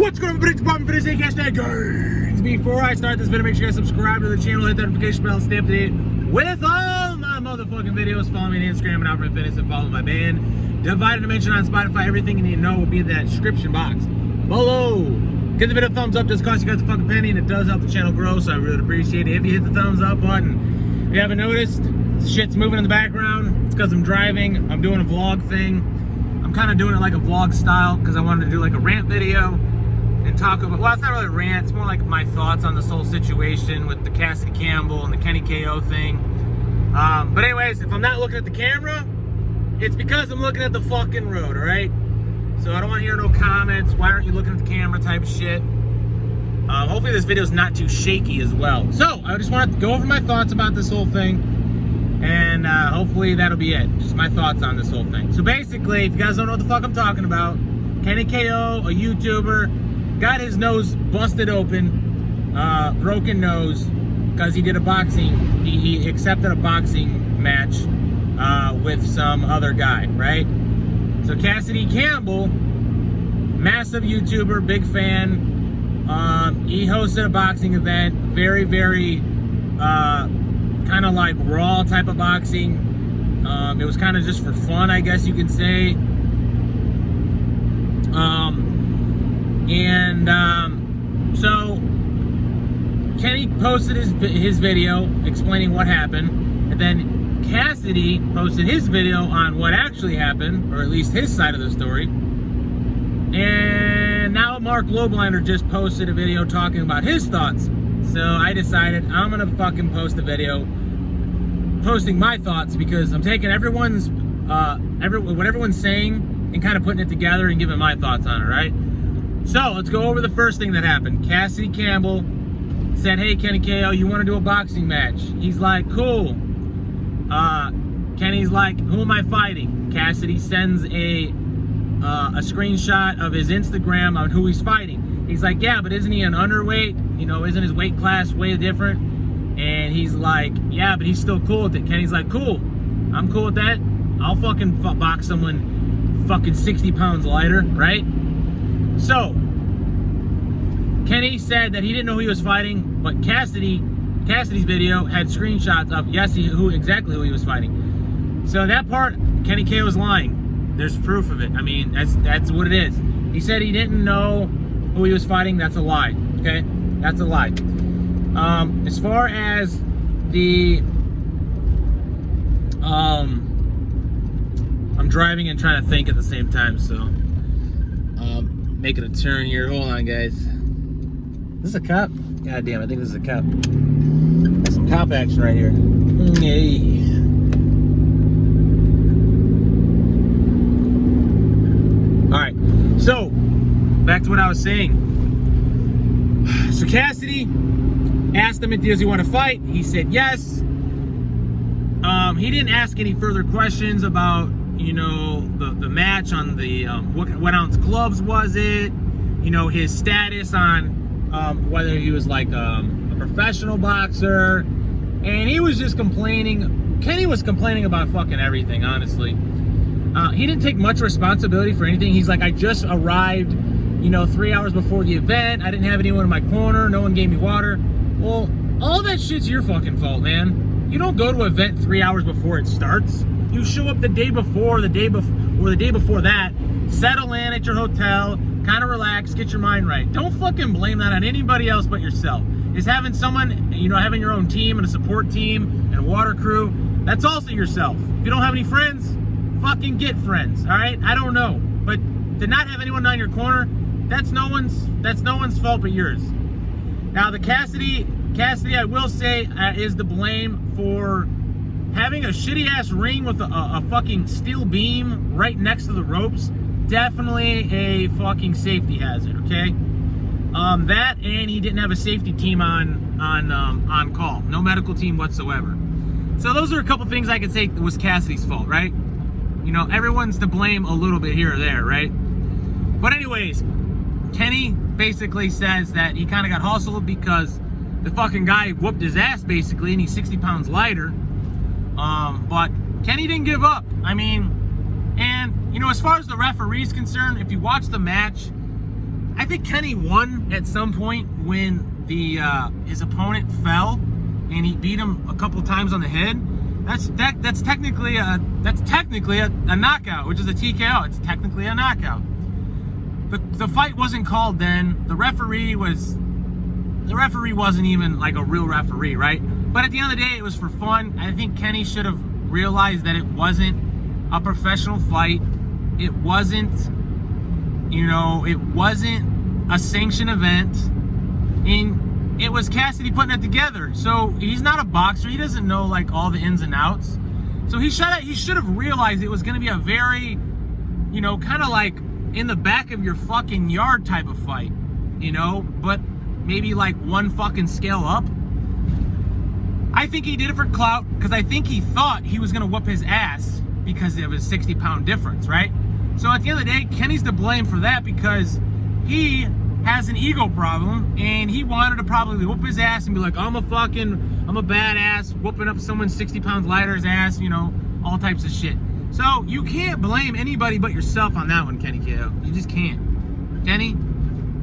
What's going on, everybody? It's Bobby for today's Cassady Campbell. Before I start this video, make sure you guys subscribe to the channel, hit that notification bell, and stay up to date with all my motherfucking videos. Follow me on Instagram and Opperman Fitness, and follow my band Divided Dimension on Spotify. Everything you need to know will be in that description box below. Give the video a thumbs up. It does cost you guys a fucking penny, and it does help the channel grow, so I really appreciate it. If you hit the thumbs up button, if you haven't noticed, shit's moving in the background. It's because I'm driving. I'm doing a vlog thing. I'm kind of doing it like a vlog style because I wanted to do like a rant video and talk about, well, it's not really a rant, it's more like my thoughts on this whole situation with the Cassady Campbell and the Kenny KO thing. But anyways, if I'm not looking at the camera, it's because I'm looking at the fucking road, all right? So I don't want to hear no comments, why aren't you looking at the camera type of shit. Hopefully this video is not too shaky as well. So I just wanted to go over my thoughts about this whole thing. And hopefully that'll be it. Just my thoughts on this whole thing. So basically, if you guys don't know what the fuck I'm talking about, Kenny KO, a YouTuber, got his nose busted open, broken nose, because he did a boxing, he accepted a boxing match with some other guy, right? So Cassady Campbell, massive YouTuber, big fan, he hosted a boxing event, very, very, kind of like raw type of boxing. It was kind of just for fun, I guess you can say. So Kenny posted his video explaining what happened, and then Cassady posted his video on what actually happened, or at least his side of the story. And now Marc Lobliner just posted a video talking about his thoughts. So I decided I'm gonna fucking post a video posting my thoughts, because I'm taking everyone's what everyone's saying and kind of putting it together and giving my thoughts on it, right? So let's go over the first thing that happened. Cassady Campbell said, "Hey Kenny KO, you want to do a boxing match?" He's like, "Cool." Kenny's like, "Who am I fighting?" Cassady sends a screenshot of his Instagram on who he's fighting. He's like, "Yeah, but isn't he an underweight? You know, isn't his weight class way different?" And he's like, "Yeah, but he's still cool with it." Kenny's like, "Cool, I'm cool with that. I'll fucking box someone fucking 60 pounds lighter, right?" So Kenny said that he didn't know who he was fighting, but Cassady's video had screenshots of exactly who he was fighting. So that part, Kenny K was lying. There's proof of it. I mean, that's what it is. He said he didn't know who he was fighting. That's a lie. Okay, that's a lie. As far as the I'm driving and trying to think at the same time, so making a turn here. Hold on, guys. Is this a cop? God damn, I think this is a cop. Got some cop action right here. Hey. Alright, so back to what I was saying. So Cassady asked him, does he want to fight? He said yes. He didn't ask any further questions about, you know, the match on the what ounce gloves was it, you know, his status on whether he was like a professional boxer. And he was just complaining. Kenny was complaining about fucking everything, honestly. He didn't take much responsibility for anything. He's like, I just arrived, you know, 3 hours before the event. I didn't have anyone in my corner. No one gave me water. Well, all that shit's your fucking fault, man. You don't go to an event 3 hours before it starts. You show up the day before, or the day before that, settle in at your hotel, kind of relax, get your mind right. Don't fucking blame that on anybody else but yourself. Is having someone, you know, having your own team and a support team and a water crew, that's also yourself. If you don't have any friends, fucking get friends, all right? I don't know, but to not have anyone on your corner, that's no one's fault but yours. Now the Cassady, I will say, is to blame for having a shitty ass ring with a fucking steel beam right next to the ropes. Definitely a fucking safety hazard, okay? That, and he didn't have a safety team on call, no medical team whatsoever. So those are a couple things I could say was Cassady's fault, right? You know, everyone's to blame a little bit here or there, right? But anyways, Kenny basically says that he kind of got hustled because the fucking guy whooped his ass basically, and he's 60 pounds lighter. But Kenny didn't give up. I mean, and you know, as far as the referee's concerned, if you watch the match, I think Kenny won at some point when his opponent fell and he beat him a couple times on the head. That's technically a knockout, which is a TKO. It's technically a knockout. The fight wasn't called then. The referee wasn't even like a real referee, right? But at the end of the day, it was for fun. I think Kenny should have realized that it wasn't a professional fight. It wasn't, it wasn't a sanctioned event. And it was Cassady putting it together. So he's not a boxer. He doesn't know like all the ins and outs. So he should have realized it was going to be a very, kind of like in the back of your fucking yard type of fight, but maybe like one fucking scale up. I think he did it for clout because I think he thought he was going to whoop his ass because of his 60-pound difference, right? So at the end of the day, Kenny's to blame for that because he has an ego problem and he wanted to probably whoop his ass and be like, I'm a badass, whooping up someone 60 pounds lighter's ass, all types of shit. So you can't blame anybody but yourself on that one, Kenny KO. You just can't. Kenny,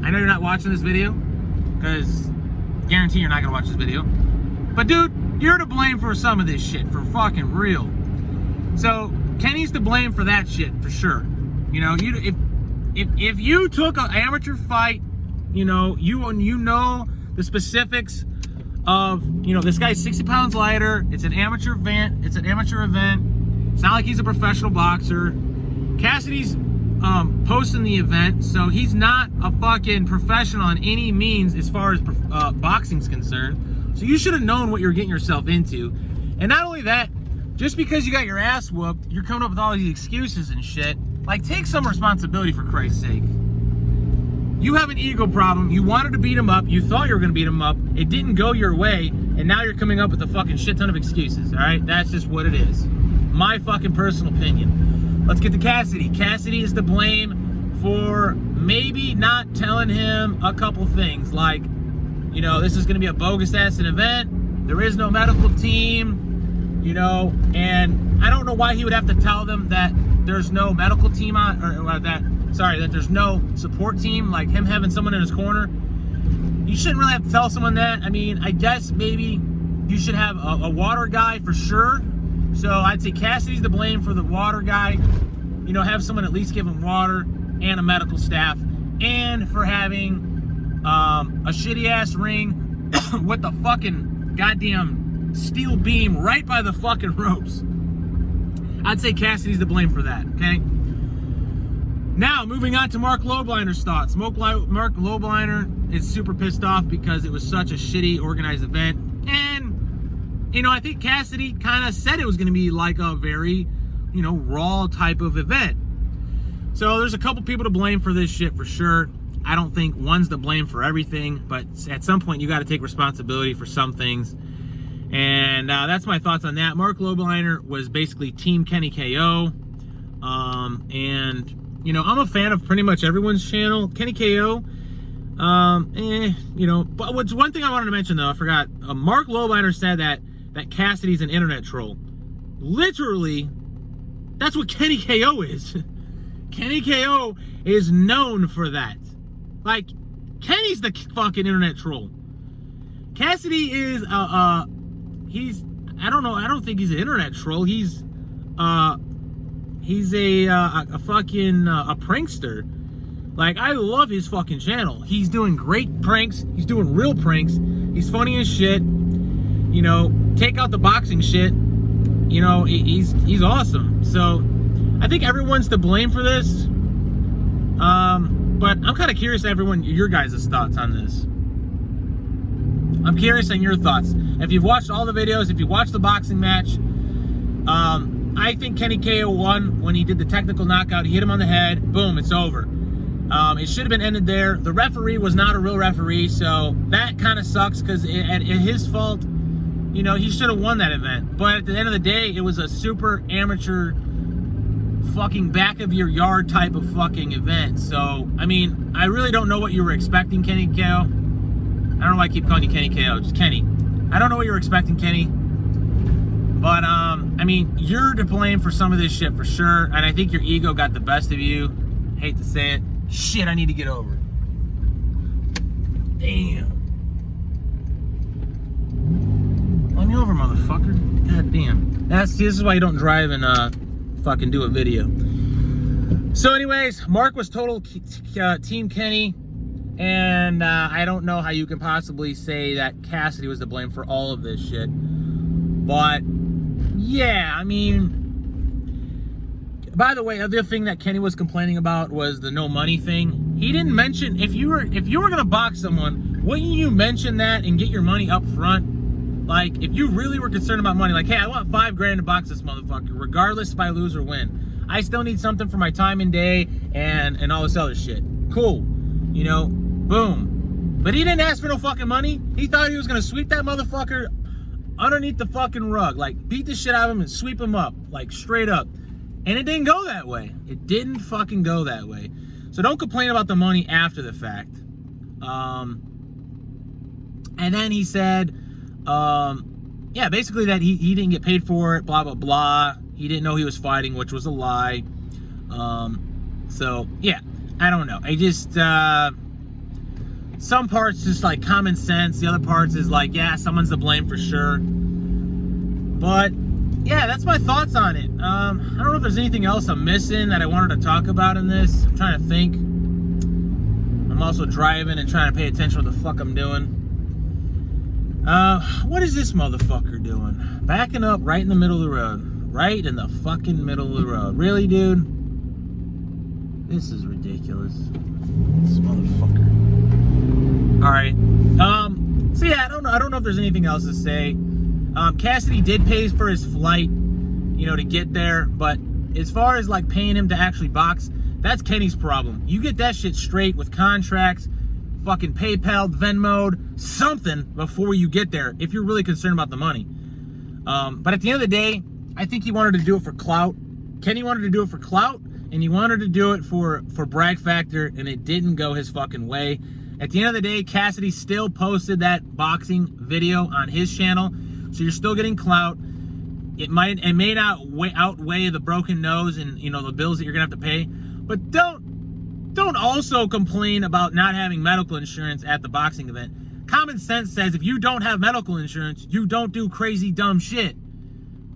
I know you're not watching this video because I guarantee you're not going to watch this video. But dude, you're to blame for some of this shit, for fucking real. So Kenny's to blame for that shit, for sure. If you took an amateur fight, you know the specifics of, this guy's 60 pounds lighter, it's an amateur event, It's not like he's a professional boxer. Cassady's posting the event, so he's not a fucking professional in any means as far as boxing's concerned. So you should have known what you're getting yourself into. And not only that, just because you got your ass whooped, you're coming up with all these excuses and shit. Like, take some responsibility, for Christ's sake. You have an ego problem. You wanted to beat him up. You thought you were going to beat him up. It didn't go your way. And now you're coming up with a fucking shit ton of excuses, all right? That's just what it is. My fucking personal opinion. Let's get to Cassady. Cassady is to blame for maybe not telling him a couple things. Like, this is going to be a bogus-ass event. There is no medical team, and I don't know why he would have to tell them that there's no medical team that there's no support team, like him having someone in his corner. You shouldn't really have to tell someone that. I mean, I guess maybe you should have a water guy for sure. So I'd say Cassady's to blame for the water guy. Have someone at least give him water and a medical staff, and for having a shitty ass ring with the fucking goddamn steel beam right by the fucking ropes. I'd say Cassady's to blame for that, okay? Now, moving on to Marc Lobliner's thoughts. Marc Lobliner is super pissed off because it was such a shitty organized event. And, I think Cassady kind of said it was going to be like a very, raw type of event. So there's a couple people to blame for this shit for sure. I don't think one's to blame for everything, but at some point you got to take responsibility for some things. And that's my thoughts on that. Marc Lobliner was basically Team Kenny KO. And, I'm a fan of pretty much everyone's channel. Kenny KO, but what's one thing I wanted to mention, though, I forgot. Marc Lobliner said that Cassady's an internet troll. Literally, that's what Kenny KO is. Kenny KO is known for that. Like, Kenny's the fucking internet troll. Cassady is, I don't think he's an internet troll. He's a fucking prankster. Like, I love his fucking channel. He's doing great pranks. He's doing real pranks. He's funny as shit. Take out the boxing shit. He's awesome. So I think everyone's to blame for this. But I'm kind of curious, your guys' thoughts on this. I'm curious on your thoughts. If you've watched all the videos, if you watched the boxing match, I think Kenny KO won when he did the technical knockout. He hit him on the head. Boom, it's over. It should have been ended there. The referee was not a real referee, so that kind of sucks because at his fault, he should have won that event. But at the end of the day, it was a super amateur fucking back of your yard type of fucking event. So, I mean, I really don't know what you were expecting, Kenny KO. I don't know why I keep calling you Kenny KO, just Kenny. I don't know what you were expecting, Kenny. But, I mean, you're to blame for some of this shit for sure. And I think your ego got the best of you. Hate to say it. Shit, I need to get over it. Damn. Let me over, motherfucker. God damn. This is why you don't drive and fucking do a video. So anyways, Marc was total Team Kenny. And I don't know how you can possibly say that Cassady was to blame for all of this shit. But yeah, I mean, by the way, the other thing that Kenny was complaining about was the no money thing. He didn't mention, if you were gonna box someone, wouldn't you mention that and get your money up front? Like, if you really were concerned about money, like, hey, I want $5 grand to box this motherfucker, regardless if I lose or win. I still need something for my time and day and all this other shit. Cool, you know, boom. But he didn't ask for no fucking money. He thought he was gonna sweep that motherfucker underneath the fucking rug, like beat the shit out of him and sweep him up, like straight up. And it didn't go that way. It didn't fucking go that way. So don't complain about the money after the fact. And then he said, yeah, basically that he didn't get paid for it, blah, blah, blah. He didn't know he was fighting, which was a lie. So, yeah, I don't know. I just, some parts just like common sense. The other parts is like, yeah, someone's to blame for sure. But yeah, that's my thoughts on it. I don't know if there's anything else I'm missing that I wanted to talk about in this. I'm trying to think. I'm also driving and trying to pay attention to what the fuck I'm doing. What is this motherfucker doing? Backing up right in the middle of the road. Right in the fucking middle of the road. Really, dude? This is ridiculous. This motherfucker. Alright. So yeah, I don't know if there's anything else to say. Cassady did pay for his flight, you know, to get there, but as far as like paying him to actually box, that's Kenny's problem. You get that shit straight with contracts, fucking PayPal, Venmo'd, something before you get there if you're really concerned about the money. But at the end of the day, I think he wanted to do it for clout. Kenny wanted to do it for clout, and he wanted to do it for brag factor, and it didn't go his fucking way. At the end of the day, Cassady still posted that boxing video on his channel. So you're still getting clout. It may not outweigh the broken nose and, you know, the bills that you're gonna have to pay. But don't also complain about not having medical insurance at the boxing event. Common sense says if you don't have medical insurance, you don't do crazy dumb shit.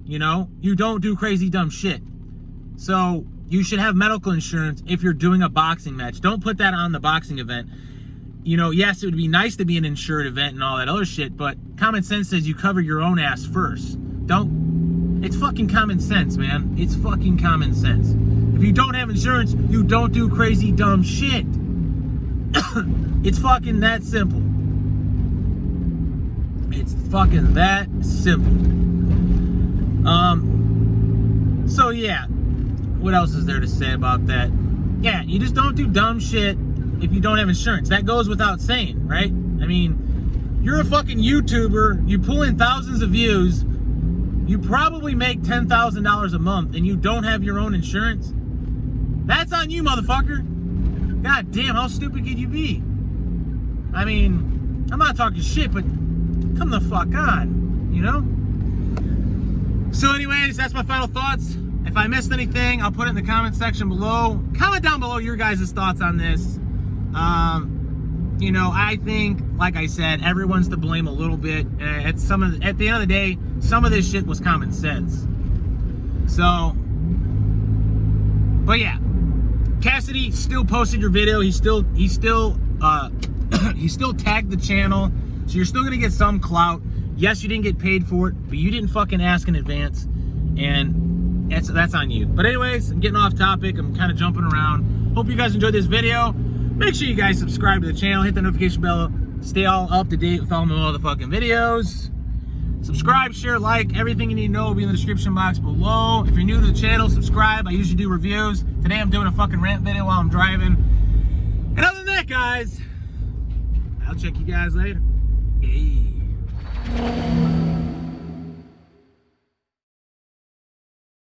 You know, you don't do crazy dumb shit. So you should have medical insurance if you're doing a boxing match. Don't put that on the boxing event. You know, yes, it would be nice to be an insured event and all that other shit, but common sense says you cover your own ass first. It's fucking common sense, man. It's fucking common sense. If you don't have insurance, you don't do crazy dumb shit. It's fucking that simple. It's fucking that simple. So yeah, what else is there to say about that? Yeah, you just don't do dumb shit if you don't have insurance. That goes without saying, right? I mean, you're a fucking YouTuber, you pull in thousands of views, you probably make $10,000 a month, and you don't have your own insurance. That's on you, motherfucker. God damn, how stupid could you be? I mean, I'm not talking shit, but come the fuck on, you know? So anyways, that's my final thoughts. If I missed anything, I'll put it in the comment section below. Comment down below your guys' thoughts on this. You know, I think, like I said, everyone's to blame a little bit. At the end of the day, some of this shit was common sense. So, but yeah, Cassady still posted your video. He still tagged the channel, so you're still gonna get some clout. Yes, you didn't get paid for it, but you didn't fucking ask in advance, and that's on you. But anyways, I'm getting off topic. I'm kind of jumping around. Hope you guys enjoyed this video. Make sure you guys subscribe to the channel, hit the notification bell, stay all up to date with all my motherfucking videos. Subscribe, share, like, everything you need to know will be in the description box below. If you're new to the channel, subscribe. I usually do reviews. Today I'm doing a fucking rant video while I'm driving. And other than that, guys, I'll check you guys later. Hey.